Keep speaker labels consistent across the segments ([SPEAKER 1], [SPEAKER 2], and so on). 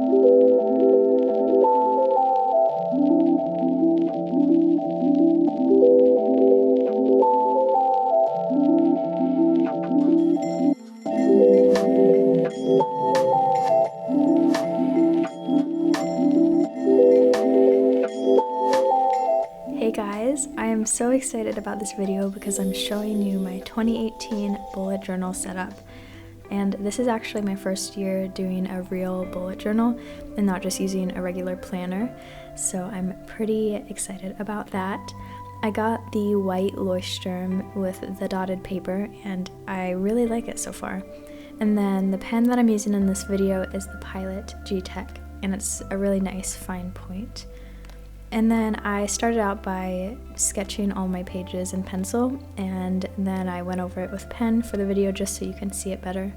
[SPEAKER 1] Hey guys, I am so excited about this video because I'm showing you my 2018 bullet journal setup. And this is actually my first year doing a real bullet journal and not just using a regular planner. So I'm pretty excited about that. I got the white Leuchtturm with the dotted paper and I really like it so far. And then the pen that I'm using in this video is the Pilot G-Tech and it's a really nice fine point. And then I started out by sketching all my pages in pencil, and then I went over it with pen for the video just so you can see it better.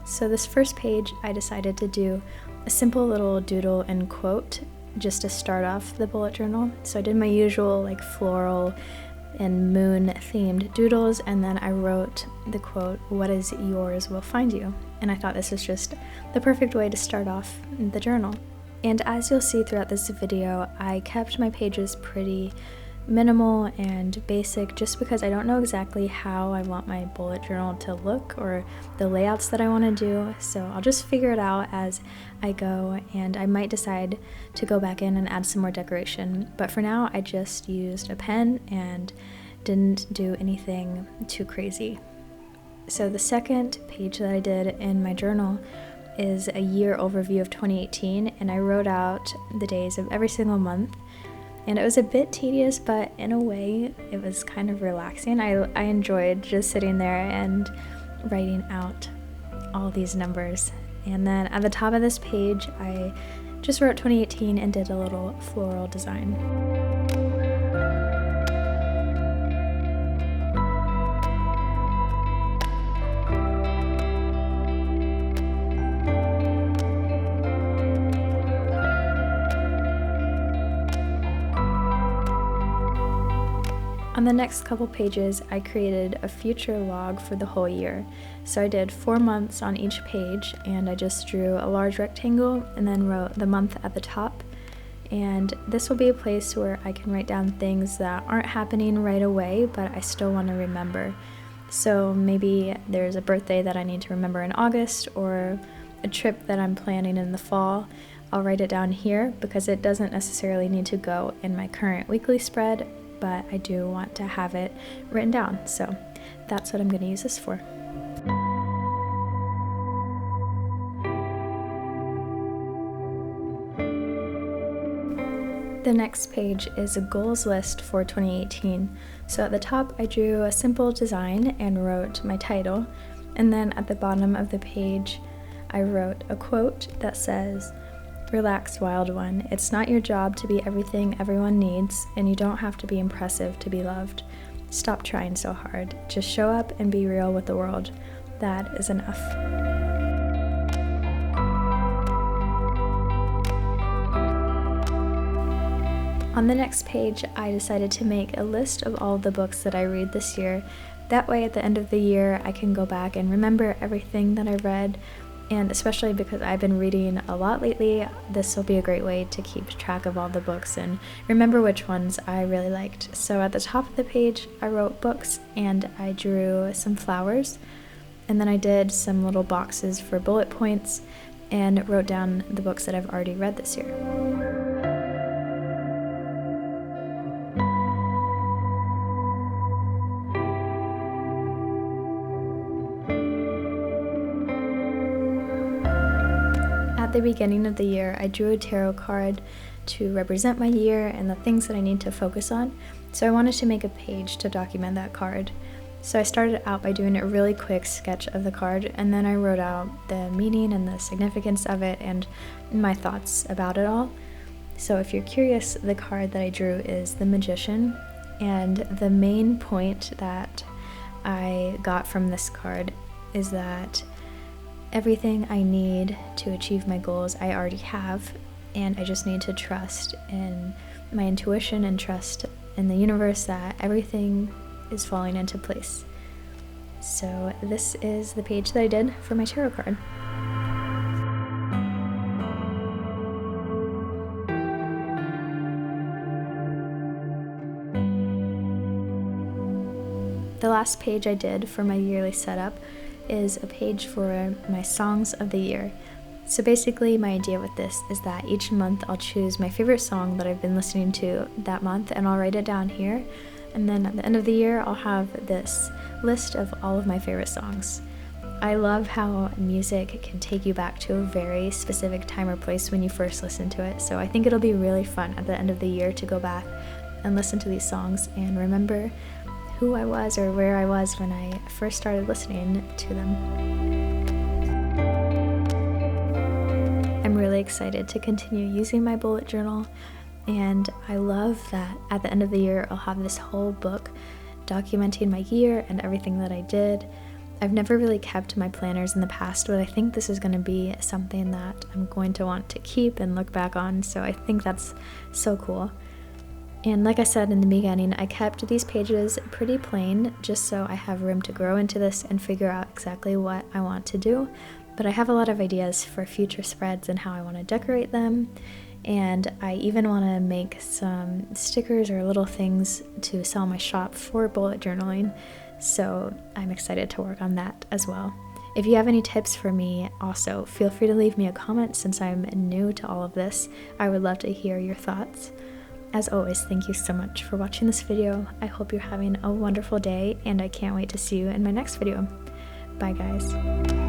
[SPEAKER 1] So this first page, I decided to do a simple little doodle and quote just to start off the bullet journal. So I did my usual like floral and moon themed doodles, and then I wrote the quote, "What is yours will find you." And I thought this was just the perfect way to start off the journal. And as you'll see throughout this video, I kept my pages pretty minimal and basic just because I don't know exactly how I want my bullet journal to look or the layouts that I want to do. So I'll just figure it out as I go, and I might decide to go back in and add some more decoration. But for now, I just used a pen and didn't do anything too crazy. So the second page that I did in my journal is a year overview of 2018, and I wrote out the days of every single month. And it was a bit tedious, but in a way it was kind of relaxing. I enjoyed just sitting there and writing out all these numbers. And then at the top of this page, I just wrote 2018 and did a little floral design. On the next couple pages, I created a future log for the whole year. So I did 4 months on each page, and I just drew a large rectangle and then wrote the month at the top. And this will be a place where I can write down things that aren't happening right away, but I still want to remember. So maybe there's a birthday that I need to remember in August, or a trip that I'm planning in the fall. I'll write it down here because it doesn't necessarily need to go in my current weekly spread, but I do want to have it written down, so that's what I'm going to use this for. The next page is a goals list for 2018. So at the top I drew a simple design and wrote my title, and then at the bottom of the page I wrote a quote that says, "Relax, wild one. It's not your job to be everything everyone needs, and you don't have to be impressive to be loved. Stop trying so hard. Just show up and be real with the world. That is enough." On the next page, I decided to make a list of all the books that I read this year. That way, at the end of the year, I can go back and remember everything that I read. And especially because I've been reading a lot lately, this will be a great way to keep track of all the books and remember which ones I really liked. So at the top of the page, I wrote books and I drew some flowers. And then I did some little boxes for bullet points and wrote down the books that I've already read this year. At the beginning of the year, I drew a tarot card to represent my year and the things that I need to focus on, so I wanted to make a page to document that card. So I started out by doing a really quick sketch of the card, and then I wrote out the meaning and the significance of it and my thoughts about it all. So if you're curious, the card that I drew is the Magician, and the main point that I got from this card is that everything I need to achieve my goals I already have, and I just need to trust in my intuition and trust in the universe that everything is falling into place. So this is the page that I did for my tarot card. the last page I did for my yearly setup is a page for my songs of the year. So basically my idea with this is that each month I'll choose my favorite song that I've been listening to that month and I'll write it down here, and then at the end of the year I'll have this list of all of my favorite songs. I love how music can take you back to a very specific time or place when you first listen to it, so I think it'll be really fun at the end of the year to go back and listen to these songs and remember who I was or where I was when I first started listening to them. I'm really excited to continue using my bullet journal, and I love that at the end of the year I'll have this whole book documenting my year and everything that I did. I've never really kept my planners in the past, but I think this is going to be something that I'm going to want to keep and look back on, so I think that's so cool. And like I said in the beginning, I kept these pages pretty plain just so I have room to grow into this and figure out exactly what I want to do, but I have a lot of ideas for future spreads and how I want to decorate them, and I even want to make some stickers or little things to sell in my shop for bullet journaling. So I'm excited to work on that as well. If you have any tips for me, also feel free to leave me a comment since I'm new to all of this. I would love to hear your thoughts. As always, thank you so much for watching this video. I hope you're having a wonderful day, and I can't wait to see you in my next video. Bye guys.